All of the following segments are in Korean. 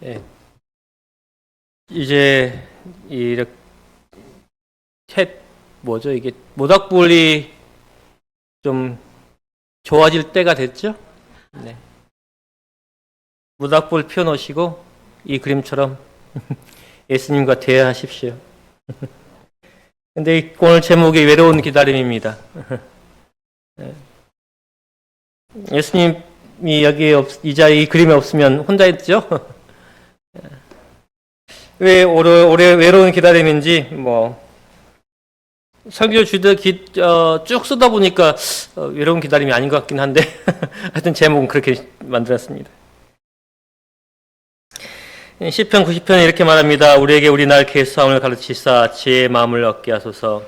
예, 이제 이렇게 뭐죠? 이게 모닥불이 좀 좋아질 때가 됐죠? 네. 모닥불 펴놓으시고 이 그림처럼 예수님과 대화하십시오. 근데 오늘 제목이 외로운 기다림입니다. 예수님이 여기 이 자리에 이 그림에 없으면 혼자 있죠? 왜 오래 외로운 기다림인지 설교 쭉 쓰다 보니까 외로운 기다림이 아닌 것 같긴 한데 하여튼 제목은 그렇게 만들었습니다. 시편 90편에 이렇게 말합니다. 우리에게 우리 날 계수함을 가르치사 지혜의 마음을 얻게 하소서.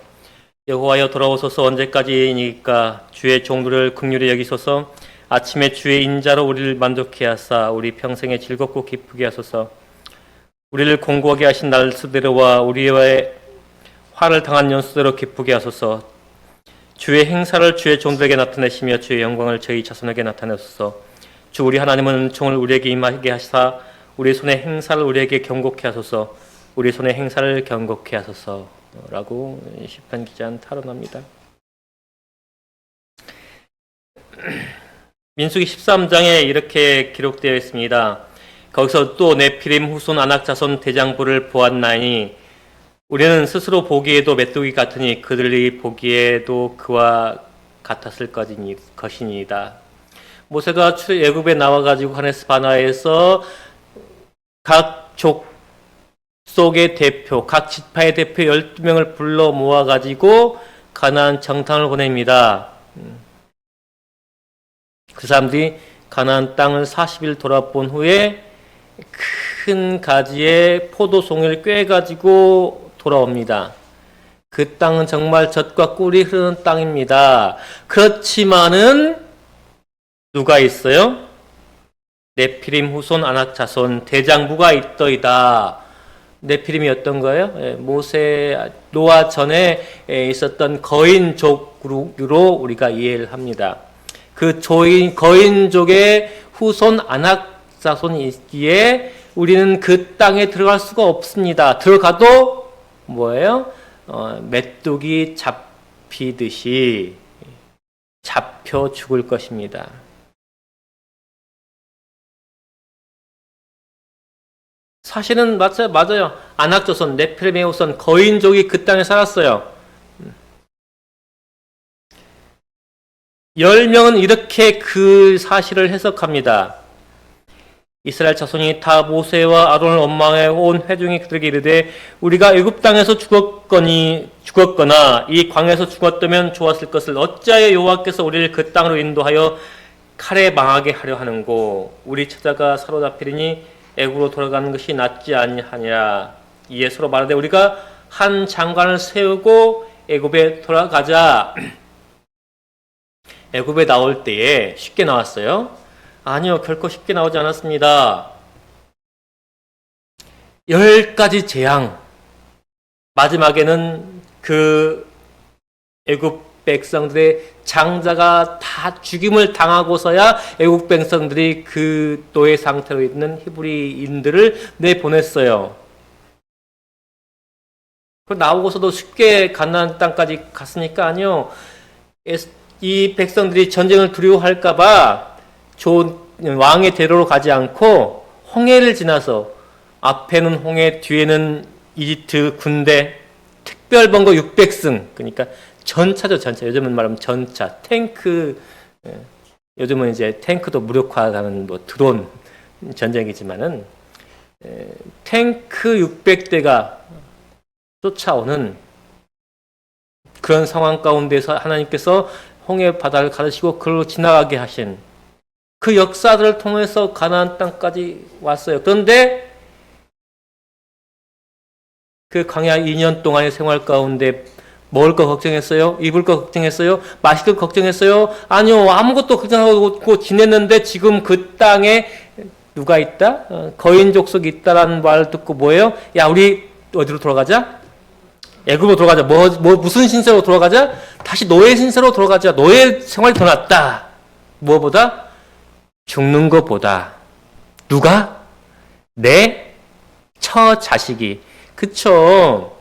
여호와여 돌아오소서. 언제까지이니까 주의 종들을 긍휼히 여기소서. 아침에 주의 인자로 우리를 만족케 하사 우리 평생에 즐겁고 기쁘게 하소서. 우리를 공고하게 하신 날수대로와 우리의 화를 당한 연수대로 기쁘게 하소서. 주의 행사를 주의 종들에게 나타내시며 주의 영광을 저희 자손에게 나타내소서. 주 우리 하나님은 은총을 우리에게 임하게 하시사 우리 손의 행사를 우리에게 경고케 하소서. 우리 손의 행사를 경고케 하소서 라고 시편 기자는 탄원합니다. 민수기 13장에 이렇게 기록되어 있습니다. 거기서 또 네피림 후손 아낙 자손 대장부를 보았나니 우리는 스스로 보기에도 메뚜기 같으니 그들이 보기에도 그와 같았을 것이니이다. 모세가 애굽에 나와가지고 하네스 바나에서 각 족속의 대표, 각 지파의 대표 12명을 불러 모아가지고 가나안 정탐을 보냅니다. 그 사람들이 가나안 땅을 40일 돌아본 후에 큰 가지에 포도송이를 꿰가지고 돌아옵니다. 그 땅은 정말 젖과 꿀이 흐르는 땅입니다. 그렇지만은 누가 있어요? 네피림 후손 아낙 자손 대장부가 있더이다. 네피림이 어떤 거예요? 모세 노아 전에 있었던 거인족으로 우리가 이해를 합니다. 그 거인족의 후손 아낙 자손이기에 우리는 그 땅에 들어갈 수가 없습니다. 들어가도 뭐예요? 메뚜기 잡히듯이 잡혀 죽을 것입니다. 사실은 맞아요. 아낙조선, 네피림의 후손, 거인족이 그 땅에 살았어요. 10명은 이렇게 그 사실을 해석합니다. 이스라엘 자손이 다 모세와 아론을 원망해 온 회중이 그들에게 이르되 우리가 애굽 땅에서 죽었거나 이 광야에서 죽었다면 좋았을 것을 어찌하여 여호와께서 우리를 그 땅으로 인도하여 칼에 망하게 하려 하는고 우리 처자가 사로잡히리니 애굽으로 돌아가는 것이 낫지 아니하냐. 이에 서로 말하되 우리가 한 장관을 세우고 애굽에 돌아가자. 애굽에 나올 때에 쉽게 나왔어요? 아니요, 결코 쉽게 나오지 않았습니다. 10가지 재앙. 마지막에는 그 애굽 백성들의 장자가 다 죽임을 당하고서야 애국 백성들이 그 노예 상태로 있는 히브리인들을 내보냈어요. 그 나오고서도 쉽게 가나안 땅까지 갔으니까 아니요. 이 백성들이 전쟁을 두려워할까봐 좋은 왕의 대로로 가지 않고 홍해를 지나서 앞에는 홍해, 뒤에는 이집트 군대, 특별번거 600승, 그러니까 전차죠, 전차. 요즘은 말하면 전차, 탱크. 요즘은 이제 탱크도 무력화하는 드론 전쟁이지만은 탱크 600대가 쫓아오는 그런 상황 가운데서 하나님께서 홍해 바다를 가르시고 그걸로 지나가게 하신 그 역사들을 통해서 가나안 땅까지 왔어요. 그런데 그 광야 2년 동안의 생활 가운데 먹을 거 걱정했어요? 입을 거 걱정했어요? 마실 거 걱정했어요? 아니요, 아무것도 걱정하고 지냈는데 지금 그 땅에 누가 있다? 거인 족속이 있다라는 말 듣고 뭐예요? 야, 우리 어디로 돌아가자? 애굽으로 돌아가자. 무슨 신세로 돌아가자? 다시 노예 신세로 돌아가자. 노예 생활이 더 낫다. 무엇보다? 죽는 것보다. 누가? 내 처자식이. 그쵸?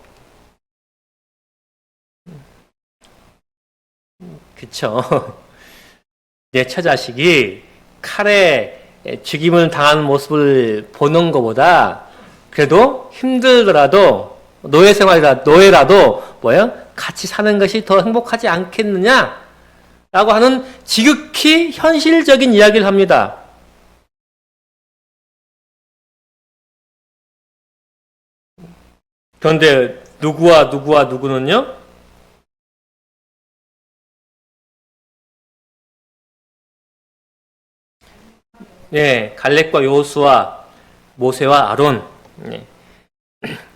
그쵸? 내 처자식이 칼에 죽임을 당하는 모습을 보는 것보다 그래도 힘들더라도 노예라도 같이 사는 것이 더 행복하지 않겠느냐? 라고 하는 지극히 현실적인 이야기를 합니다. 그런데 누구와 누구는요? 네, 갈렙과 여호수아, 모세와 아론. 네.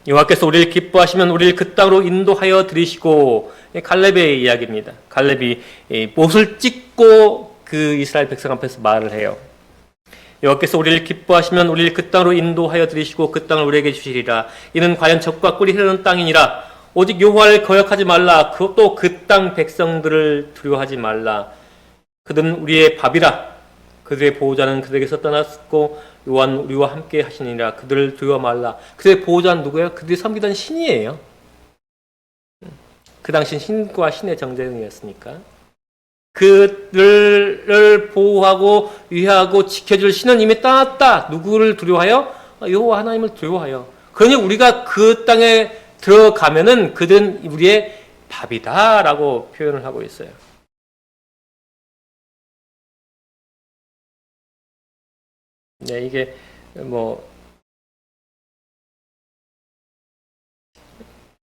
여호와께서 우리를 기뻐하시면 우리를 그 땅으로 인도하여 들이시고, 갈렙의 이야기입니다. 갈렙이 못을 찍고 그 이스라엘 백성 앞에서 말을 해요. 여호와께서 우리를 기뻐하시면 우리를 그 땅으로 인도하여 들이시고 그 땅을 우리에게 주시리라. 이는 과연 젖과 꿀이 흐르는 땅이니라. 오직 여호와를 거역하지 말라. 또 그 땅 백성들을 두려워하지 말라. 그들은 우리의 밥이라. 그들의 보호자는 그들에게서 떠났고 요한 우리와 함께 하시니라. 그들을 두려워 말라. 그들의 보호자는 누구예요? 그들이 섬기던 신이에요. 그 당시 신과 신의 정쟁이었으니까. 그들을 보호하고 위하고 지켜줄 신은 이미 떠났다. 누구를 두려워하여? 여호와 하나님을 두려워하여. 그러니 우리가 그 땅에 들어가면은 그들은 우리의 밥이다라고 표현을 하고 있어요. 네, 이게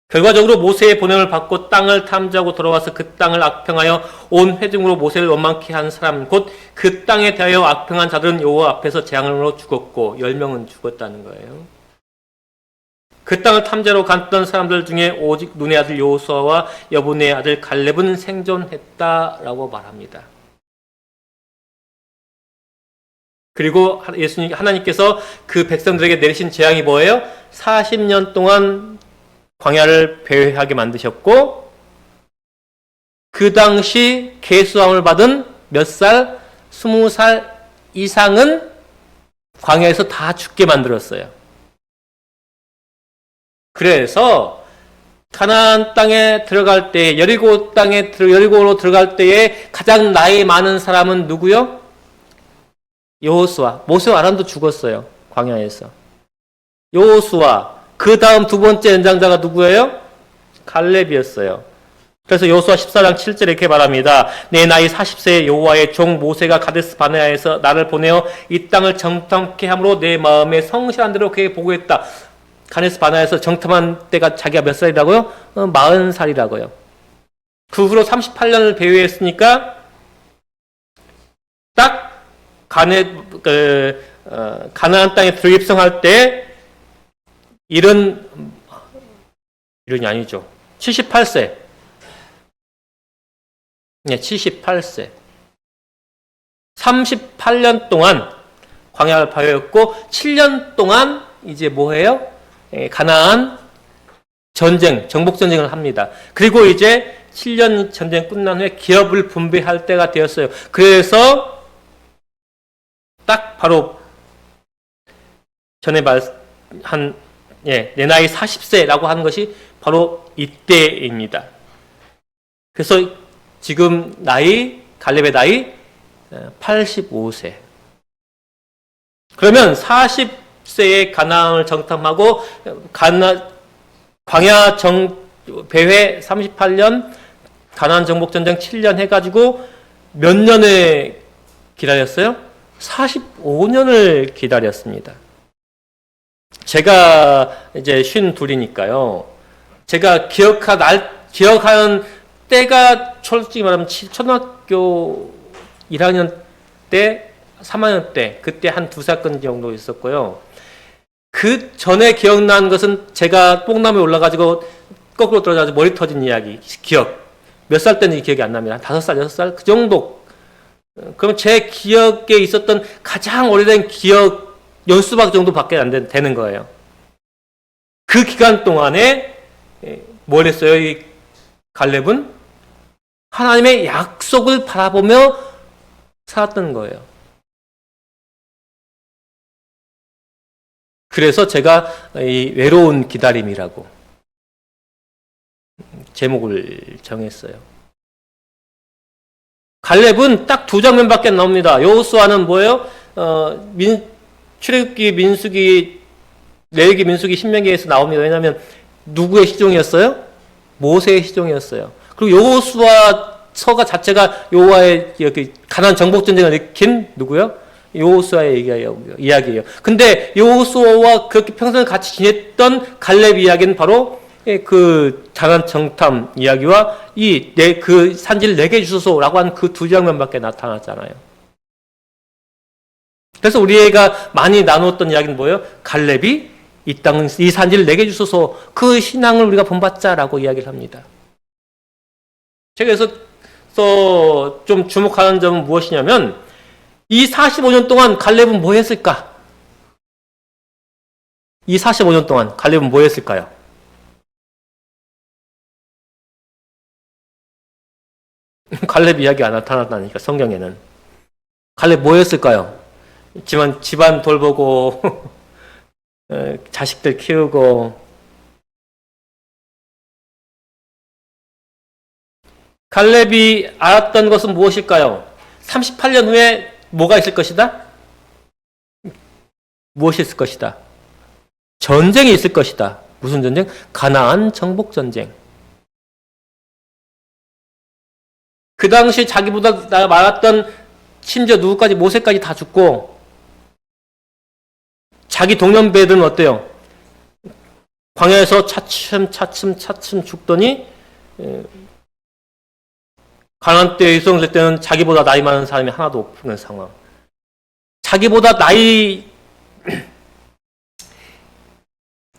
결과적으로 모세의 보냄을 받고 땅을 탐지하고 돌아와서 그 땅을 악평하여 온 회중으로 모세를 원망케 한 사람 곧 그 땅에 대하여 악평한 자들은 여호와 앞에서 재앙으로 죽었고 10명은 죽었다는 거예요. 그 땅을 탐지하러 갔던 사람들 중에 오직 눈의 아들 여호수아와 여분의 아들 갈렙은 생존했다라고 말합니다. 그리고 하나님께서 그 백성들에게 내리신 재앙이 뭐예요? 40년 동안 광야를 배회하게 만드셨고 그 당시 계수함을 받은 몇 살? 20살 이상은 광야에서 다 죽게 만들었어요. 그래서 가나안 땅에 들어갈 때 여리고로 들어갈 때에 가장 나이 많은 사람은 누구요? 여호수아. 모세와 아론도 죽었어요. 광야에서. 여호수아. 그 다음 두 번째 연장자가 누구예요? 갈렙이었어요. 그래서 여호수아 14장 7절에 이렇게 말합니다. 내 나이 40세에 여호와의 종 모세가 가데스 바네아에서 나를 보내어 이 땅을 정탐케 함으로 내 마음에 성실한 대로 그에게 보고했다. 가데스 바네아에서 정탐한 때가 자기가 몇 살이라고요? 40살이라고요. 그 후로 38년을 배회했으니까 딱 가나안 땅에 들입성할 때 이른이 아니죠. 78세. 네, 78세. 38년 동안 광야를 파였고 7년 동안 이제 뭐해요? 가나안 전쟁, 정복 전쟁을 합니다. 그리고 이제 7년 전쟁 끝난 후에 기업을 분배할 때가 되었어요. 그래서 딱 바로 전에 내 나이 40세라고 하는 것이 바로 이때입니다. 그래서 지금 갈렙의 나이 85세. 그러면 40세에 가나안을 정탐하고 광야 배회 38년, 가나안 정복 전쟁 7년 해가지고 몇 년을 기다렸어요? 45년을 기다렸습니다. 제가 이제 52이니까요. 제가 기억하는 때가 솔직히 말하면 초등학교 1학년 때, 3학년 때, 그때 한 2사건 정도 있었고요. 그 전에 기억난 것은 제가 뽕나무에 올라가지고 거꾸로 떨어져서 머리 터진 이야기, 기억. 몇 살 때인지 기억이 안 납니다. 한 5살, 6살? 그 정도. 그럼 제 기억에 있었던 가장 오래된 기억 연수박 정도밖에 안 되는 거예요. 그 기간 동안에 뭘 했어요? 이 갈렙은 하나님의 약속을 바라보며 살았던 거예요. 그래서 제가 이 외로운 기다림이라고 제목을 정했어요. 갈렙은 딱 2장면밖에 안 나옵니다. 여호수아는 뭐예요? 출애굽기, 민수기, 레위기, 민수기, 신명기에서 나옵니다. 왜냐하면 누구의 시종이었어요? 모세의 시종이었어요. 그리고 여호수아서가 자체가 여호와의 가나안 정복 전쟁을 일으킨 누구요? 여호수아의 이야기예요. 근데 여호수아와 그렇게 평생 같이 지냈던 갈렙 이야기는 바로 그 가나안 정탐 이야기와 그 산지를 내게 주소서라고 한 그 2장면밖에 나타났잖아요. 그래서 우리가 많이 나누었던 이야기는 뭐예요? 갈렙이 이 산지를 내게 주소서, 그 신앙을 우리가 본받자라고 이야기를 합니다. 제가 그래서 좀 주목하는 점은 무엇이냐면, 이 45년 동안 갈렙은 뭐 했을까? 이 45년 동안 갈렙은 뭐 했을까요? 갈렙 이야기가 나타났다니까, 성경에는. 갈렙 뭐 했을까요? 집안 돌보고 자식들 키우고. 갈렙이 알았던 것은 무엇일까요? 38년 후에 뭐가 있을 것이다? 무엇이 있을 것이다? 전쟁이 있을 것이다. 무슨 전쟁? 가나안 정복 전쟁. 그 당시 자기보다 많았던, 심지어 누구까지, 모세까지 다 죽고, 자기 동년배들은 어때요? 광야에서 차츰 죽더니 가나안 때 유성될 때는 자기보다 나이 많은 사람이 하나도 없는 상황. 자기보다 나이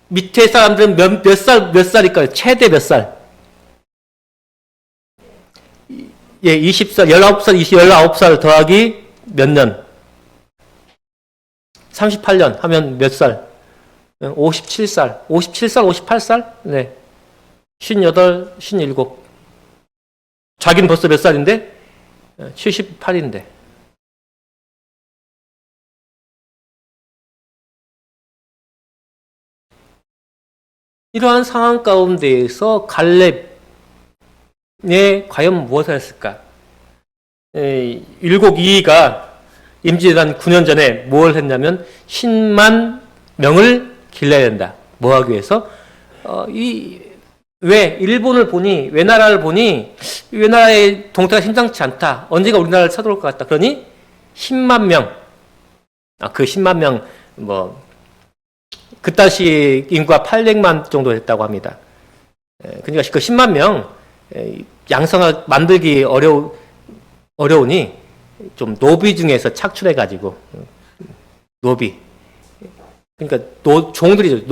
밑에 사람들은 몇 살일까요? 최대 몇 살? 예, 20살, 19살, 19살 더하기 몇 년? 38년 하면 몇 살? 57살, 58살? 네. 58, 57. 자기는 벌써 몇 살인데? 78인데. 이러한 상황 가운데에서 갈렙에 과연 무엇을 했을까? 율곡 2위가 임진왜란 9년 전에 뭘 했냐면 10만 명을 길러야 된다. 뭐 하기 위해서? 왜 일본을 보니, 외나라를 보니 외나라의 동태가 심상치 않다. 언제가 우리나라를 쳐들어올 것 같다. 그러니 10만 명. 그 10만 명 그따시 인구가 800만 정도 됐다고 합니다. 그러니까 그 10만 명 만들기 어려우니 좀 노비 중에서 착출해가지고, 노비. 그러니까 종들이죠.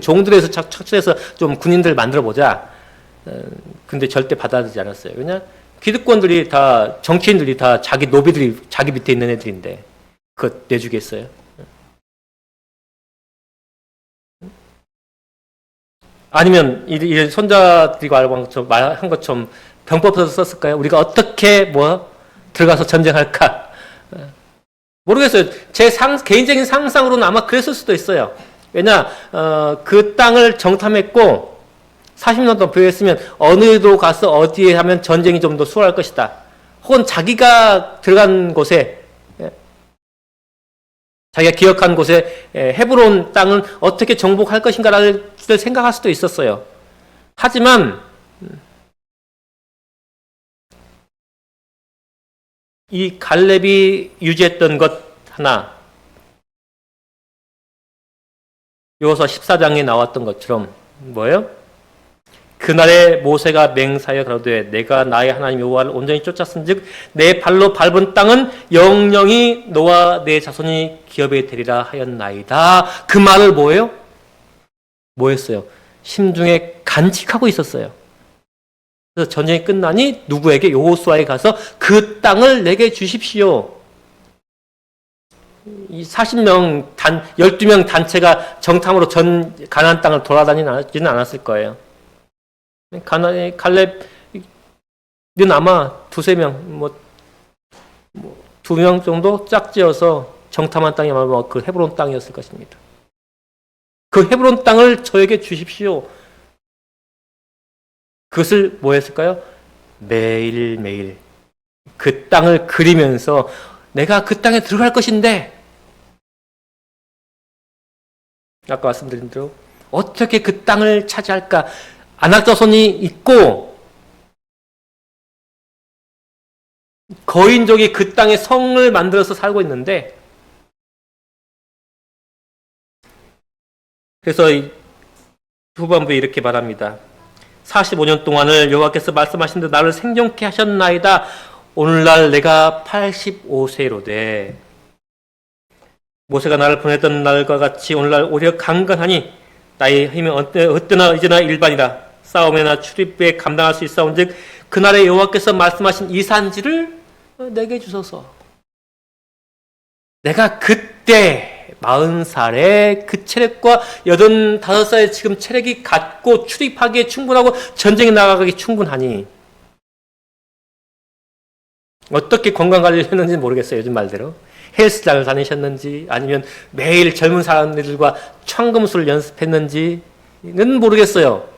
종들에서 착출해서 좀 군인들 만들어보자. 근데 절대 받아들이지 않았어요. 왜냐? 기득권들이 다, 정치인들이 다 자기 노비들이 자기 밑에 있는 애들인데, 그거 내주겠어요? 아니면, 이 손자들이 말한 것처럼 병법서도 썼을까요? 우리가 어떻게 들어가서 전쟁할까? 모르겠어요. 제 개인적인 상상으로는 아마 그랬을 수도 있어요. 왜냐, 그 땅을 정탐했고, 40년 동안 부여했으면 어느도 가서 어디에 하면 전쟁이 좀 더 수월할 것이다. 혹은 자기가 들어간 곳에, 자기가 기억한 곳에 헤브론 땅은 어떻게 정복할 것인가를 생각할 수도 있었어요. 하지만 이 갈렙이 유지했던 것 하나, 여호수아 14장에 나왔던 것처럼 뭐예요? 그날에 모세가 맹사하여 가로되 내가 나의 하나님 여호와를 온전히 쫓았은즉 내 발로 밟은 땅은 영영이 너와 내 자손이 기업에 되리라 하였나이다. 그 말을 뭐예요? 뭐였어요? 심중에 간직하고 있었어요. 그래서 전쟁이 끝나니 누구에게? 여호수아에 가서 그 땅을 내게 주십시오. 이 40명 12명 단체가 정탐으로 전 가나안 땅을 돌아다니지는 않았을 거예요. 갈렙은 아마 2-3명, 2명 정도 짝지어서 정탐한 땅이 아마 그 헤브론 땅이었을 것입니다. 그 헤브론 땅을 저에게 주십시오. 그것을 뭐 했을까요? 매일매일 그 땅을 그리면서 내가 그 땅에 들어갈 것인데, 아까 말씀드린 대로 어떻게 그 땅을 차지할까? 아낙자손이 있고 거인족이 그 땅에 성을 만들어서 살고 있는데, 그래서 후반부에 이렇게 말합니다. 45년 동안을 여호와께서 말씀하신 듯 나를 생존케 하셨나이다. 오늘날 내가 85세로되 모세가 나를 보냈던 날과 같이 오늘날 오히려 강건하니 나의 힘이 어때나 이제나 일반이라. 싸움에나 출입에 감당할 수 있사온즉 그날에 여호와께서 말씀하신 이 산지를 내게 주소서. 내가 그때 40살에 그 체력과 85살에 지금 체력이 갖고 출입하기에 충분하고 전쟁에 나가기 충분하니, 어떻게 건강관리를 했는지 모르겠어요. 요즘 말대로 헬스장을 다니셨는지 아니면 매일 젊은 사람들과 청금술을 연습했는지는 모르겠어요.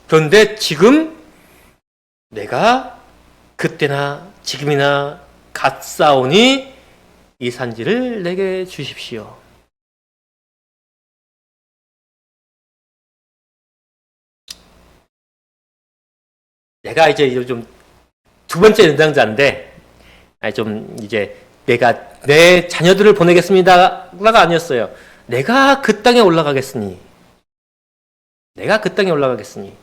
그런데 지금 내가 그때나 지금이나 같사오니 이 산지를 내게 주십시오. 내가 이제 요즘 두 번째 연장자인데, 좀 이제 내가 내 자녀들을 보내겠습니다가 아니었어요. 내가 그 땅에 올라가겠으니. 내가 그 땅에 올라가겠으니.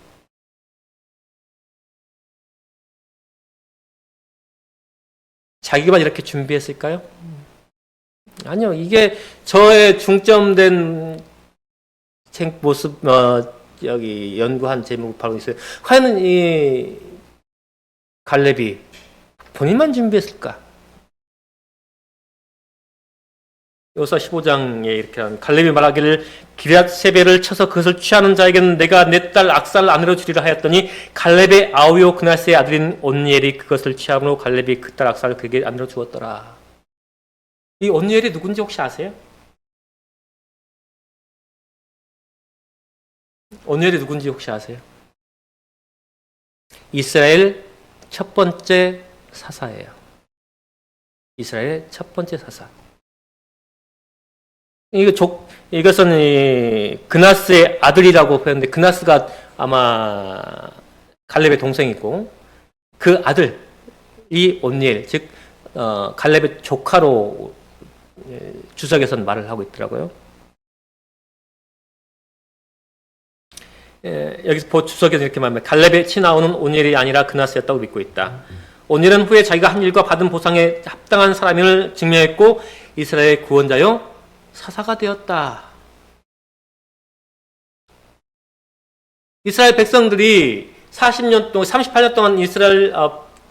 자기만 이렇게 준비했을까요? 아니요. 이게 저의 중점된 모습, 여기 연구한 제목이 바로 있어요. 과연 이 갈렙이 본인만 준비했을까? 여호수아 15장에 이렇게 하는, 갈렙이 말하기를 기럇 세벨을 쳐서 그것을 취하는 자에게는 내가 내 딸 악사를 아내로 주리라 하였더니 갈렙의 아우요 그나스의 아들인 온니엘이 그것을 취함으로 갈렙이 그 딸 악사를 그에게 아내로 주었더라. 이 온니엘이 누군지 혹시 아세요? 온니엘이 누군지 혹시 아세요? 이스라엘 첫 번째 사사예요. 이스라엘의 첫 번째 사사. 이것은 그나스의 아들이라고 표현했는데, 그나스가 아마 갈렙의 동생이고, 그 아들이 온니엘, 즉 갈렙의 조카로 주석에서는 말을 하고 있더라고요. 여기서 주석에서 이렇게 말합니다. 갈렙의 친아우는 온니엘이 아니라 그나스였다고 믿고 있다. 온니엘은 후에 자기가 한 일과 받은 보상에 합당한 사람임을 증명했고 이스라엘의 구원자요 사사가 되었다. 이스라엘 백성들이 40년 동안, 38년 동안 이스라엘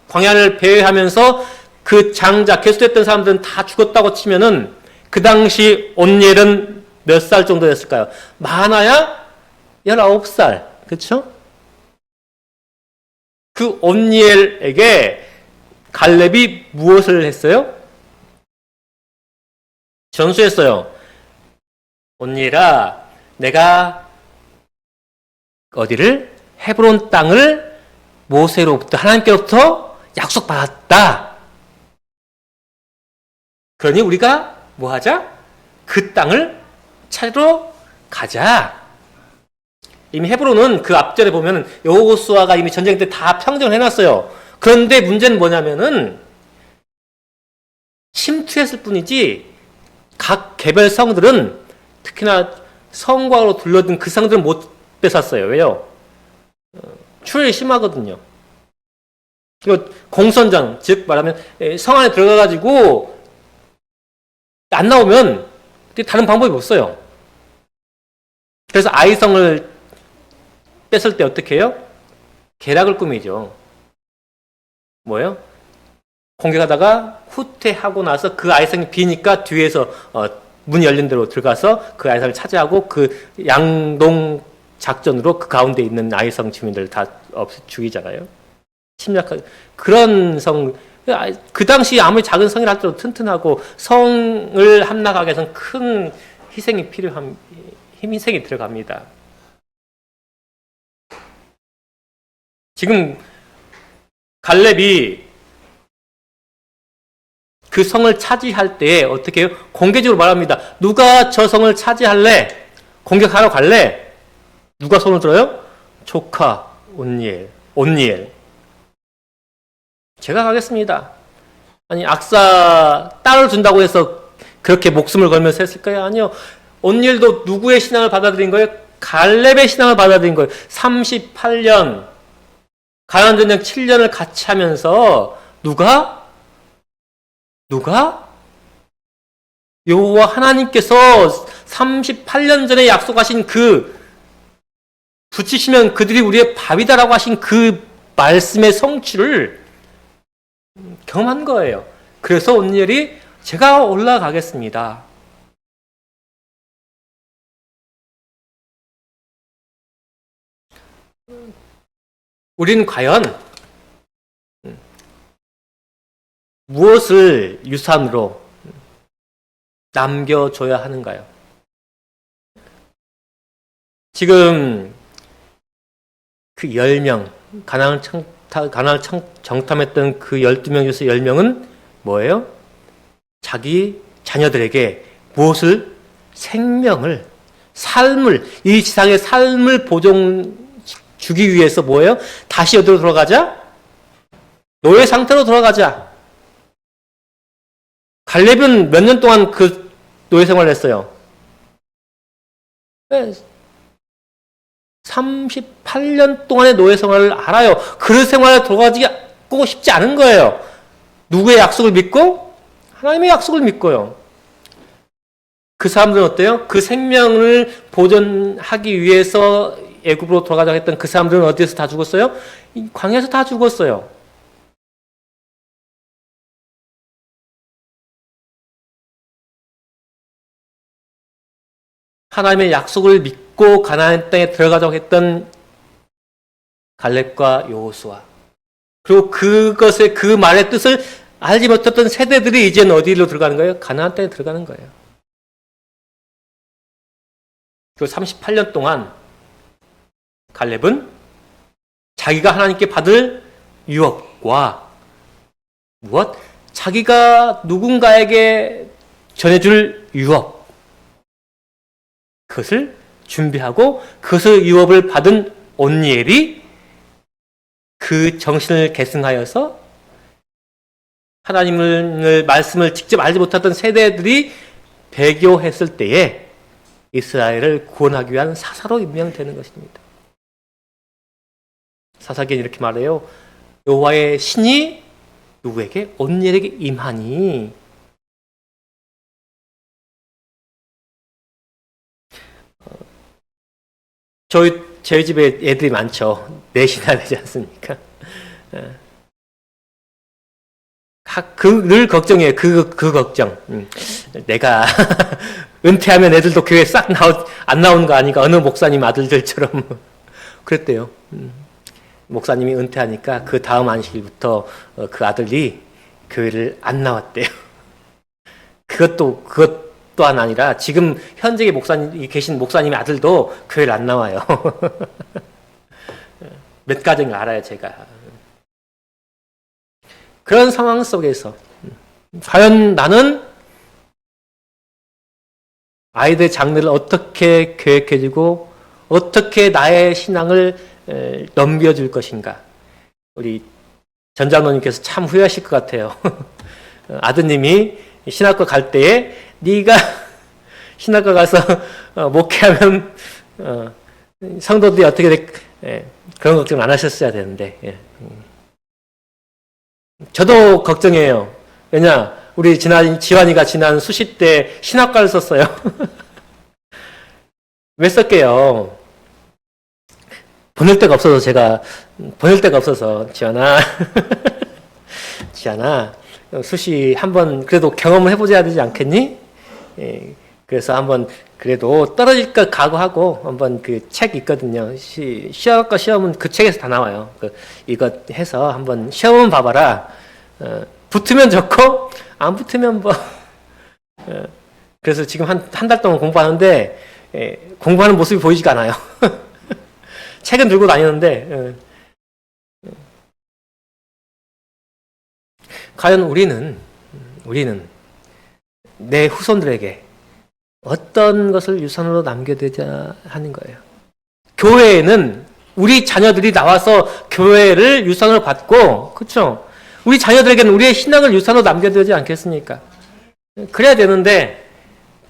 광야를 배회하면서 그 장자, 계수됐던 사람들은 다 죽었다고 치면은 그 당시 온니엘은 몇 살 정도 됐을까요? 많아야 19살. 그렇죠? 그 온니엘에게 갈렙이 무엇을 했어요? 전수했어요. 온니엘아, 내가 어디를? 헤브론 땅을 모세로부터, 하나님께로부터 약속받았다. 그러니 우리가 뭐 하자? 그 땅을 찾으러 가자. 이미 헤브론은 그 앞절에 보면 여호수아가 이미 전쟁 때 다 평정을 해놨어요. 그런데 문제는 뭐냐면은 침투했을 뿐이지 각 개별 성들은, 특히나 성곽으로 둘러든 그 성들은 못 뺏었어요. 왜요? 출혈이 심하거든요. 공선장, 즉 말하면 성 안에 들어가가지고 안 나오면 다른 방법이 없어요. 그래서 아이성을 뺐을 때 어떻게 해요? 계략을 꾸미죠. 뭐예요? 공격하다가 후퇴하고 나서 그 아이성이 비니까 뒤에서 문이 열린 대로 들어가서 그 아이성을 차지하고 그 양동 작전으로 그 가운데 있는 아이성 주민들을 다 죽이잖아요. 침략하고. 그런 성, 그 당시 아무리 작은 성이라 할지라도 튼튼하고 성을 함락하기 위해서는 큰 희생이 희생이 들어갑니다. 지금 갈렙이 그 성을 차지할 때 어떻게 해요? 공개적으로 말합니다. 누가 저 성을 차지할래? 공격하러 갈래? 누가 손을 들어요? 조카 온니엘. 제가 가겠습니다. 아니, 악사 딸을 준다고 해서 그렇게 목숨을 걸면서 했을까요? 아니요. 온니엘도 누구의 신앙을 받아들인 거예요? 갈렙의 신앙을 받아들인 거예요. 38년 가나안 전쟁 7년을 같이 하면서 누가 여호와 하나님께서 38년 전에 약속하신 그 붙이시면 그들이 우리의 밥이다라고 하신 그 말씀의 성취를 경험한 거예요. 그래서 온니엘이 제가 올라가겠습니다. 우리는 과연 무엇을 유산으로 남겨줘야 하는가요? 지금 그 10명, 가나안을 정탐했던 그 12명 중에서 10명은 뭐예요? 자기 자녀들에게 무엇을? 생명을, 삶을, 이 지상의 삶을 주기 위해서 뭐예요? 다시 어디로 돌아가자? 노예 상태로 돌아가자. 갈렙은 몇 년 동안 그 노예 생활을 했어요? 38년 동안의 노예 생활을 알아요. 그 생활에 돌아가고 싶지 않은 거예요. 누구의 약속을 믿고? 하나님의 약속을 믿고요. 그 사람들은 어때요? 그 생명을 보존하기 위해서 애굽으로 돌아가자고 했던 그 사람들은 어디에서 다 죽었어요? 광야에서 다 죽었어요. 하나님의 약속을 믿고 가나안 땅에 들어가자고 했던 갈렙과 여호수아, 그리고 그것의 그 말의 뜻을 알지 못했던 세대들이 이제는 어디로 들어가는 거예요? 가나안 땅에 들어가는 거예요. 그리고 38년 동안 갈렙은 자기가 하나님께 받을 유업과 무엇? 자기가 누군가에게 전해줄 유업, 그것을 준비하고 그것의 유업을 받은 온니엘이 그 정신을 계승하여서 하나님의 말씀을 직접 알지 못했던 세대들이 배교했을 때에 이스라엘을 구원하기 위한 사사로 임명되는 것입니다. 사사기는 이렇게 말해요. 여호와의 신이 누구에게? 온니엘에게 임하니. 저희 집에 애들이 많죠. 넷이나 되지 않습니까? 늘 걱정이에요. 그 걱정. 내가 은퇴하면 애들도 교회 싹 안 나오는 거 아닌가? 어느 목사님 아들들처럼 그랬대요. 목사님이 은퇴하니까 그 다음 안식일부터 그 아들이 교회를 안 나왔대요. 그것 또한 아니라 지금 현직에 계신 목사님의 아들도 교회를 안 나와요. 몇 가정을 알아요, 제가. 그런 상황 속에서 과연 나는 아이들의 장래를 어떻게 계획해주고 어떻게 나의 신앙을 넘겨줄 것인가? 우리 전 장로님께서 참 후회하실 것 같아요. 아드님이 신학과 갈 때에 네가 신학과 가서 목회하면 성도들이 어떻게 그런 걱정 안 하셨어야 되는데. 저도 걱정해요. 왜냐, 우리 지환이가 지난 수시 때 신학과를 썼어요. 왜 썼게요? 보낼 데가 없어서 지환아 수시 한번 그래도 경험을 해보셔야 되지 않겠니? 그래서 한번 그래도 떨어질까 각오하고 한번 그 책 있거든요. 시험과 시험은 그 책에서 다 나와요. 이거 해서 한번 시험은 봐봐라. 붙으면 좋고 안 붙으면 뭐. 그래서 지금 한 달 동안 공부하는데 공부하는 모습이 보이지가 않아요. 책은 들고 다니는데 과연 우리는 내 후손들에게 어떤 것을 유산으로 남겨두자 하는 거예요. 교회에는 우리 자녀들이 나와서 교회를 유산으로 받고, 그렇죠? 우리 자녀들에게는 우리의 신앙을 유산으로 남겨두지 않겠습니까? 그래야 되는데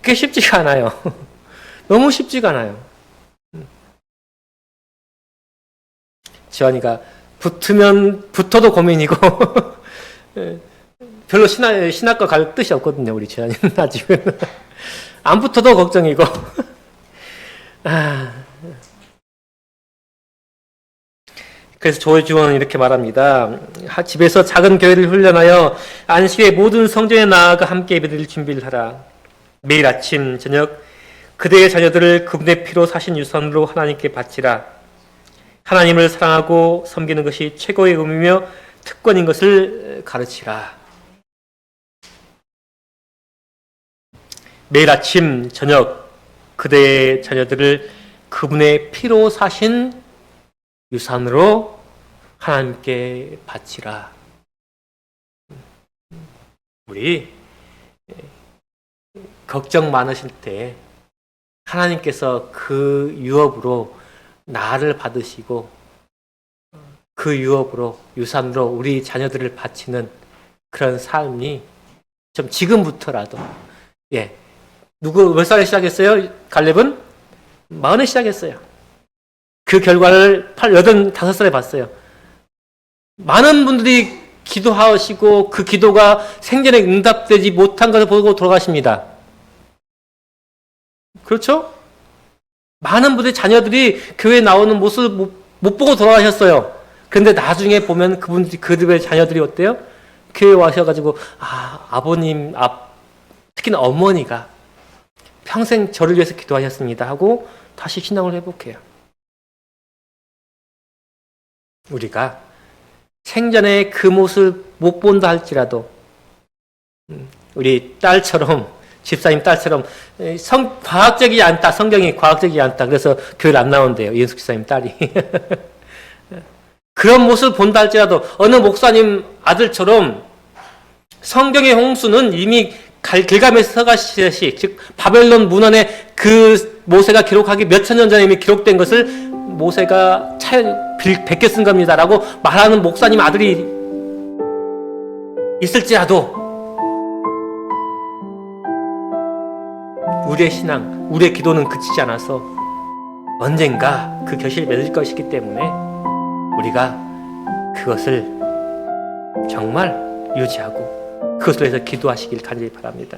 그게 쉽지가 않아요. 너무 쉽지가 않아요. 지원이가 붙어도 고민이고 별로 신학과 갈 뜻이 없거든요. 우리 지원이는 아직은 안 붙어도 걱정이고 그래서 조지원은 이렇게 말합니다. 집에서 작은 교회를 훈련하여 안식의 모든 성전에 나아가 함께 예배드릴 준비를 하라. 매일 아침 저녁 그대의 자녀들을 그분의 피로 사신 유산으로 하나님께 바치라. 하나님을 사랑하고 섬기는 것이 최고의 의미며 특권인 것을 가르치라. 매일 아침 저녁 그대의 자녀들을 그분의 피로 사신 유산으로 하나님께 바치라. 우리 걱정 많으실 때 하나님께서 그 유업으로 나를 받으시고 그 유업으로 유산으로 우리 자녀들을 바치는 그런 삶이 좀 지금부터라도 누구 몇 살에 시작했어요? 갈렙은 40에 시작했어요. 그 결과를 85살에 봤어요. 많은 분들이 기도하시고 그 기도가 생전에 응답되지 못한 것을 보고 돌아가십니다. 그렇죠? 많은 분들이 자녀들이 교회에 나오는 모습을 못 보고 돌아가셨어요. 그런데 나중에 보면 그들의 자녀들이 어때요? 교회에 와셔가지고 아버님, 특히나 어머니가 평생 저를 위해서 기도하셨습니다 하고 다시 신앙을 회복해요. 우리가 생전에 그 모습을 못 본다 할지라도 우리 딸처럼 집사님 딸처럼 과학적이지 않다. 성경이 과학적이지 않다. 그래서 교회를 안 나온대요. 이은숙 집사님 딸이. 그런 모습을 본다 할지라도 어느 목사님 아들처럼 성경의 홍수는 이미 길가메스가 시대시 즉 바벨론 문헌에 그 모세가 기록하기 몇천 년 전에 이미 기록된 것을 모세가 베껴 쓴 겁니다라고 말하는 목사님 아들이 있을지라도 우리의 신앙, 우리의 기도는 그치지 않아서 언젠가 그 결실을 맺을 것이기 때문에 우리가 그것을 정말 유지하고 그것을 위해서 기도하시길 간절히 바랍니다.